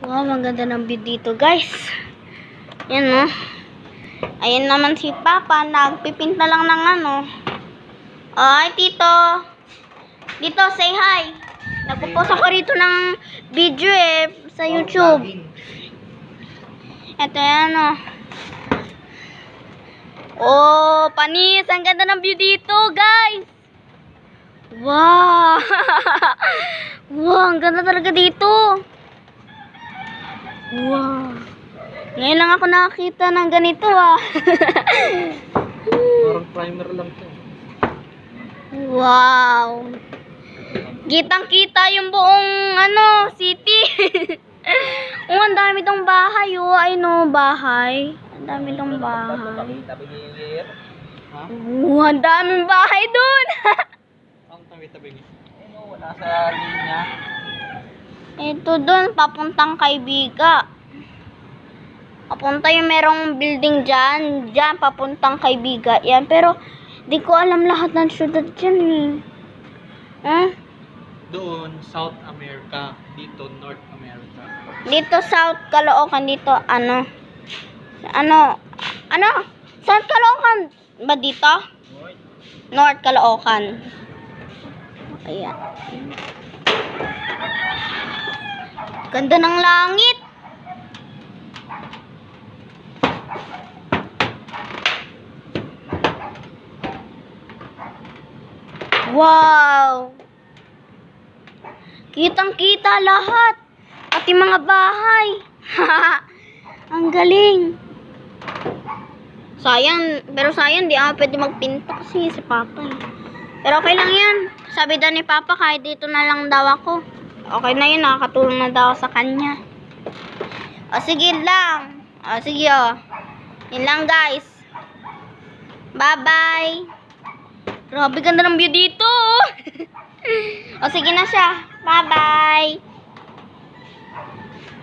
Wow, ang ganda ng view dito, guys. Yan, no? Ayan naman si Papa, nagpipinta lang ng ano. Ay, Tito. Dito, say hi. Nagpo-post ako rito ng video sa YouTube. Ito yan, oh. Oh, panis. Ang ganda ng view dito, guys. Wow. Wow, ang ganda talaga dito. Wow. Ngayon lang ako nakakita ng ganito, ah. Parang primer lang siya. Wow. Kitang-kita yung buong city. Oh, ang dami tong bahay, oh. Ay no, bahay. Ang dami tong bahay. Oh, ang daming bahay dun. Ang tabi-tabi niya. Wala sa linya. Ito dun, papuntang Kaybiga. Papunta yung merong building dyan. Dyan, papuntang Kaybiga. Yan, pero di ko alam lahat ng syudad dyan, eh. Doon, South America. Dito, North America. Dito, South Caloocan. Dito, South Caloocan ba dito? North Caloocan. Ayan. Ganda ng langit. Wow! Kitang-kita lahat. Pati mga bahay. Ang galing. Pero sayang di ako pwede magpinta kasi si Papa, eh. Pero okay lang yan. Sabi daw ni Papa kahit dito na lang daw ako. Okay na yun, nakakatulong na daw sa kanya. O sige lang. O sige, o. Yun lang, guys. Bye-bye. Grabe, ganda ng view dito. O sige na siya. Bye-bye.